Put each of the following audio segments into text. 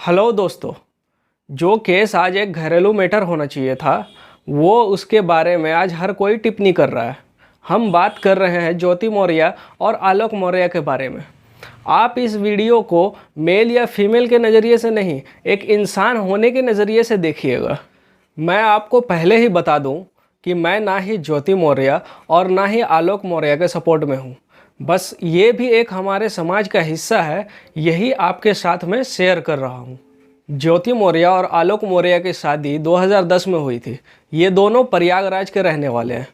Hello दोस्तों। जो case आज एक घरेलू मैटर होना चाहिए था वो उसके बारे में आज हर कोई टिप्पणी कर रहा है। हम बात कर रहे हैं ज्योति मौर्य और आलोक मौर्य के बारे में। आप इस वीडियो को मेल या फीमेल के नज़रिए से नहीं, एक इंसान होने के नज़रिए से देखिएगा। मैं आपको पहले ही बता दूं कि मैं ना ही ज्योति मौर्य और ना ही आलोक मौर्य के सपोर्ट में हूं। बस ये भी एक हमारे समाज का हिस्सा है, यही आपके साथ में शेयर कर रहा हूं। ज्योति मौर्य और आलोक मौर्य की शादी 2010 में हुई थी। ये दोनों प्रयागराज के रहने वाले हैं।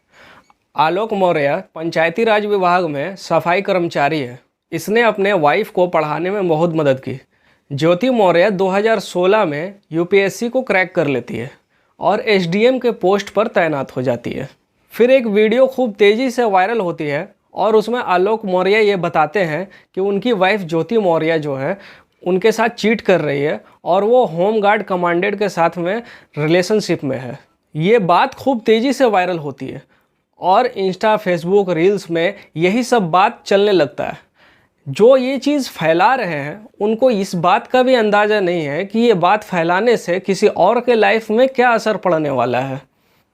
आलोक मौर्य पंचायती राज विभाग में सफाई कर्मचारी है। इसने अपने वाइफ को पढ़ाने में बहुत मदद की। ज्योति मौर्य 2016 में यूपीएससी को क्रैक कर लेती है और एसडीएम के पोस्ट पर तैनात हो जाती है। फिर एक वीडियो खूब तेज़ी से वायरल होती है और उसमें आलोक मौर्य ये बताते हैं कि उनकी वाइफ ज्योति मौर्य जो है उनके साथ चीट कर रही है और वो होम गार्ड कमांडेंट के साथ में रिलेशनशिप में है। ये बात खूब तेज़ी से वायरल होती है और इंस्टा, फेसबुक, रील्स में यही सब बात चलने लगता है। जो ये चीज़ फैला रहे हैं उनको इस बात का भी अंदाज़ा नहीं है कि ये बात फैलाने से किसी और के लाइफ में क्या असर पड़ने वाला है।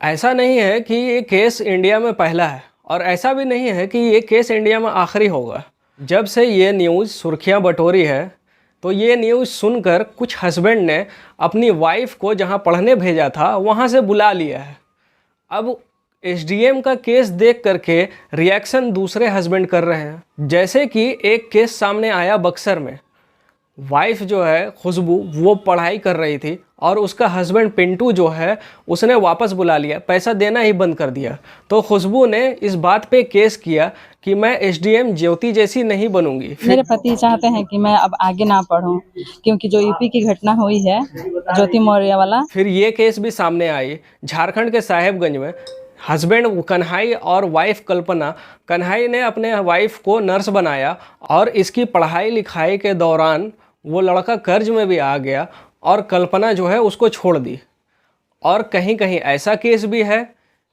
ऐसा नहीं है कि ये केस इंडिया में पहला है और ऐसा भी नहीं है कि ये केस इंडिया में आखिरी होगा। जब से ये न्यूज़ सुर्खियां बटोरी है तो ये न्यूज़ सुनकर कुछ हस्बैंड ने अपनी वाइफ को जहां पढ़ने भेजा था वहां से बुला लिया है। अब एसडीएम का केस देख करके रिएक्शन दूसरे हस्बैंड कर रहे हैं। जैसे कि एक केस सामने आया बक्सर में। वाइफ जो है खुशबू, वो पढ़ाई कर रही थी और उसका हस्बैंड पिंटू जो है उसने वापस बुला लिया, पैसा देना ही बंद कर दिया। तो खुशबू ने इस बात पे केस किया कि मैं एसडीएम ज्योति जैसी नहीं बनूंगी। मेरे पति चाहते हैं कि मैं अब आगे ना पढूं क्योंकि जो यूपी की घटना हुई है ज्योति मौर्य वाला। फिर ये केस भी सामने आई झारखंड के साहेबगंज में। हस्बैंड कन्हई और वाइफ कल्पना। कन्हई ने अपने वाइफ को नर्स बनाया और इसकी पढ़ाई लिखाई के दौरान वो लड़का कर्ज में भी आ गया और कल्पना जो है उसको छोड़ दी। और कहीं कहीं ऐसा केस भी है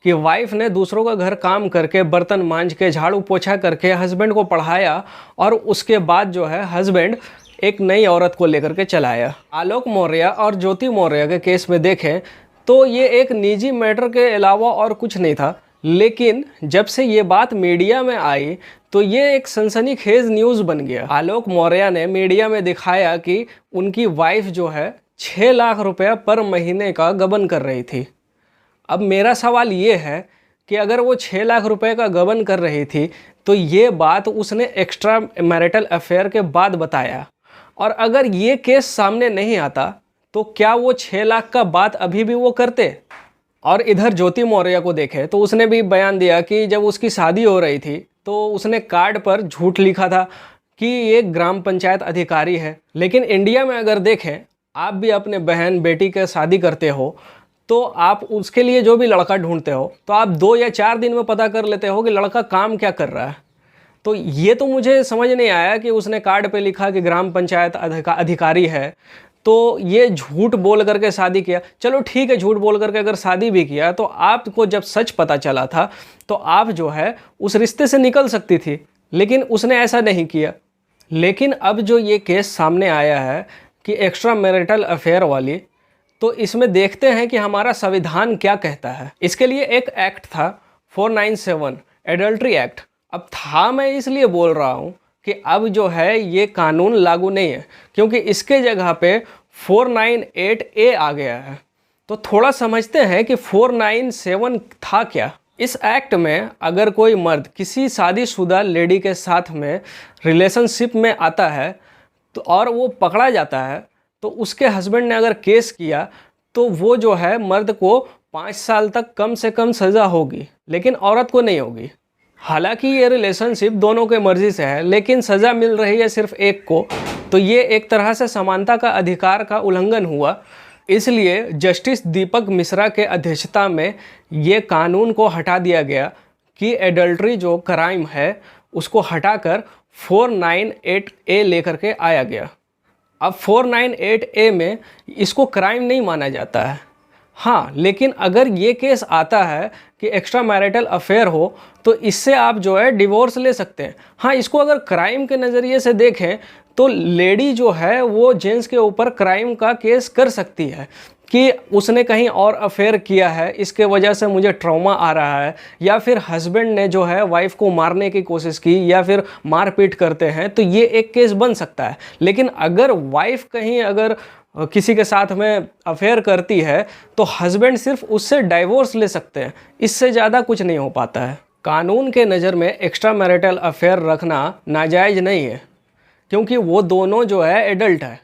कि वाइफ ने दूसरों का घर काम करके, बर्तन मांज के, झाड़ू पोछा करके हस्बैंड को पढ़ाया और उसके बाद जो है हस्बैंड एक नई औरत को लेकर के चलाया। आलोक मौर्य और ज्योति मौर्य के केस में देखें तो ये एक निजी मैटर के अलावा और कुछ नहीं था। लेकिन जब से ये बात मीडिया में आई तो ये एक सनसनीखेज न्यूज़ बन गया। आलोक मौर्य ने मीडिया में दिखाया कि उनकी वाइफ जो है 6 लाख रुपया पर महीने का गबन कर रही थी। अब मेरा सवाल ये है कि अगर वो 6 लाख रुपए का गबन कर रही थी तो ये बात उसने एक्स्ट्रा मैरिटल अफेयर के बाद बताया, और अगर ये केस सामने नहीं आता तो क्या वो 6 लाख का बात अभी भी वो करते? और इधर ज्योति मौर्य को देखें तो उसने भी बयान दिया कि जब उसकी शादी हो रही थी तो उसने कार्ड पर झूठ लिखा था कि ये ग्राम पंचायत अधिकारी है। लेकिन इंडिया में अगर देखें, आप भी अपने बहन बेटी के शादी करते हो तो आप उसके लिए जो भी लड़का ढूंढते हो तो आप 2 या 4 दिन में पता कर लेते हो कि लड़का काम क्या कर रहा है। तो ये तो मुझे समझ नहीं आया कि उसने कार्ड पे लिखा कि ग्राम पंचायत अधिकारी है तो ये झूठ बोल करके शादी किया। चलो ठीक है, झूठ बोल करके अगर शादी भी किया तो आपको जब सच पता चला था तो आप जो है उस रिश्ते से निकल सकती थी, लेकिन उसने ऐसा नहीं किया। लेकिन अब जो ये केस सामने आया है कि एक्स्ट्रा मैरिटल अफेयर वाली, तो इसमें देखते हैं कि हमारा संविधान क्या कहता है। इसके लिए एक एक्ट था 497 एडल्ट्री एक्ट। अब था मैं इसलिए बोल रहा हूँ कि अब जो है ये कानून लागू नहीं है, क्योंकि इसके जगह पे 498A आ गया है। तो थोड़ा समझते हैं कि 497 था क्या। इस एक्ट में अगर कोई मर्द किसी शादीशुदा लेडी के साथ में रिलेशनशिप में आता है तो और वो पकड़ा जाता है तो उसके हस्बैंड ने अगर केस किया तो वो जो है मर्द को 5 साल तक कम से कम सज़ा होगी, लेकिन औरत को नहीं होगी। हालांकि ये रिलेशनशिप दोनों के मर्जी से है, लेकिन सज़ा मिल रही है सिर्फ एक को, तो ये एक तरह से समानता का अधिकार का उल्लंघन हुआ। इसलिए जस्टिस दीपक मिश्रा के अध्यक्षता में ये कानून को हटा दिया गया कि एडल्ट्री जो क्राइम है उसको हटाकर 498A लेकर के आया गया। अब 498A में इसको क्राइम नहीं माना जाता है, हाँ, लेकिन अगर ये केस आता है कि एक्स्ट्रा मैरिटल अफेयर हो तो इससे आप जो है डिवोर्स ले सकते हैं। हाँ, इसको अगर क्राइम के नज़रिए से देखें तो लेडी जो है वो जेंट्स के ऊपर क्राइम का केस कर सकती है कि उसने कहीं और अफेयर किया है, इसके वजह से मुझे ट्रॉमा आ रहा है, या फिर हस्बैंड ने जो है वाइफ को मारने की कोशिश की या फिर मारपीट करते हैं, तो ये एक केस बन सकता है। लेकिन अगर वाइफ कहीं अगर किसी के साथ में अफेयर करती है तो हस्बैंड सिर्फ उससे डाइवोर्स ले सकते हैं, इससे ज़्यादा कुछ नहीं हो पाता है। कानून के नज़र में एक्स्ट्रा मैरिटल अफेयर रखना नाजायज़ नहीं है क्योंकि वो दोनों जो है एडल्ट है।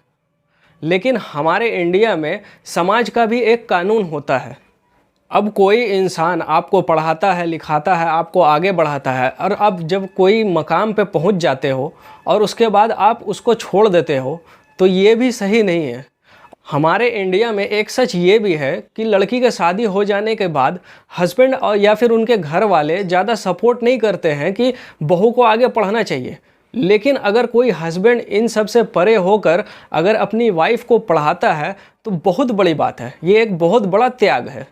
लेकिन हमारे इंडिया में समाज का भी एक कानून होता है। अब कोई इंसान आपको पढ़ाता है, लिखाता है, आपको आगे बढ़ाता है, और अब जब कोई मकाम पे पहुंच जाते हो और उसके बाद आप उसको छोड़ देते हो तो ये भी सही नहीं है। हमारे इंडिया में एक सच ये भी है कि लड़की के शादी हो जाने के बाद हस्बैंड और या फिर उनके घर वाले ज़्यादा सपोर्ट नहीं करते हैं कि बहू को आगे पढ़ना चाहिए। लेकिन अगर कोई हस्बैंड इन सब से परे होकर अगर अपनी वाइफ को पढ़ाता है तो बहुत बड़ी बात है, ये एक बहुत बड़ा त्याग है।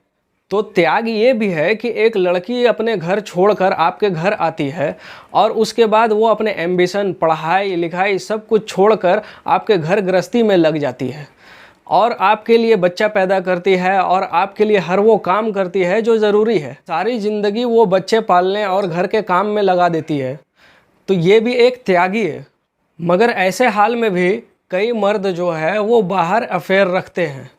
तो त्याग ये भी है कि एक लड़की अपने घर छोड़कर आपके घर आती है और उसके बाद वो अपने एम्बिशन, पढ़ाई लिखाई सब कुछ छोड़कर आपके घर गृहस्थी में लग जाती है और आपके लिए बच्चा पैदा करती है और आपके लिए हर वो काम करती है जो ज़रूरी है। सारी ज़िंदगी वो बच्चे पालने और घर के काम में लगा देती है, तो ये भी एक त्यागी है। मगर ऐसे हाल में भी कई मर्द जो है वो बाहर अफेयर रखते हैं।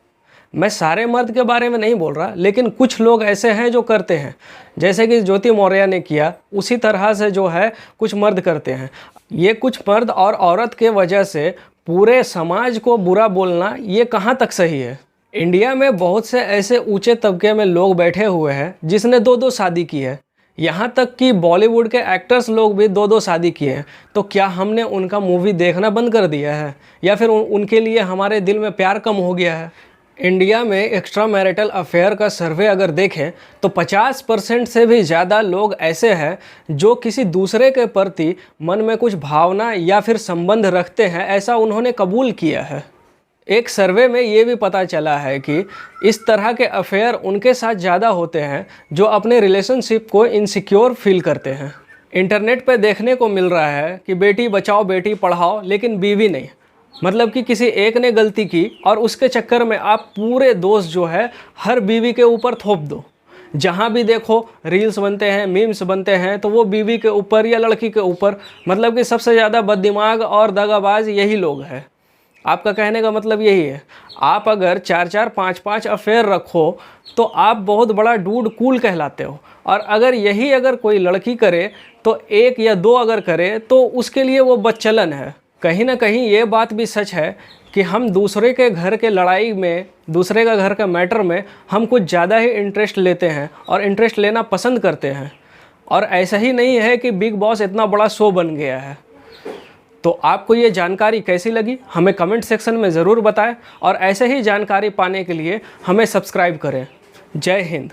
मैं सारे मर्द के बारे में नहीं बोल रहा, लेकिन कुछ लोग ऐसे हैं जो करते हैं, जैसे कि ज्योति मौर्य ने किया, उसी तरह से जो है कुछ मर्द करते हैं। ये कुछ मर्द और औरत के वजह से पूरे समाज को बुरा बोलना ये कहाँ तक सही है। इंडिया में बहुत से ऐसे ऊंचे तबके में लोग बैठे हुए हैं जिसने 2-2 शादी की है, यहाँ तक कि बॉलीवुड के एक्टर्स लोग भी 2-2 शादी किए हैं। तो क्या हमने उनका मूवी देखना बंद कर दिया है या फिर उनके लिए हमारे दिल में प्यार कम हो गया है? इंडिया में एक्स्ट्रा मैरिटल अफेयर का सर्वे अगर देखें तो 50% से भी ज़्यादा लोग ऐसे हैं जो किसी दूसरे के प्रति मन में कुछ भावना या फिर संबंध रखते हैं, ऐसा उन्होंने कबूल किया है। एक सर्वे में ये भी पता चला है कि इस तरह के अफेयर उनके साथ ज़्यादा होते हैं जो अपने रिलेशनशिप को इनसिक्योर फील करते हैं। इंटरनेट पे देखने को मिल रहा है कि बेटी बचाओ बेटी पढ़ाओ लेकिन बीवी नहीं, मतलब कि किसी एक ने गलती की और उसके चक्कर में आप पूरे दोष जो है हर बीवी के ऊपर थोप दो। जहाँ भी देखो रील्स बनते हैं, मीम्स बनते हैं, तो वो बीवी के ऊपर या लड़की के ऊपर, मतलब कि सबसे ज़्यादा बददिमाग और दगाबाज यही लोग हैं। आपका कहने का मतलब यही है, आप अगर 4-4, 5-5 अफेयर रखो तो आप बहुत बड़ा डूड कूल कहलाते हो, और अगर यही अगर कोई लड़की करे तो 1 या 2 अगर करे तो उसके लिए वो बदचलन है। कहीं ना कहीं ये बात भी सच है कि हम दूसरे के घर के लड़ाई में, दूसरे का घर का मैटर में हम कुछ ज़्यादा ही इंटरेस्ट लेते हैं और इंटरेस्ट लेना पसंद करते हैं। और ऐसा ही नहीं है कि बिग बॉस इतना बड़ा शो बन गया है। तो आपको ये जानकारी कैसी लगी हमें कमेंट सेक्शन में ज़रूर बताएं और ऐसे ही जानकारी पाने के लिए हमें सब्सक्राइब करें। जय हिंद।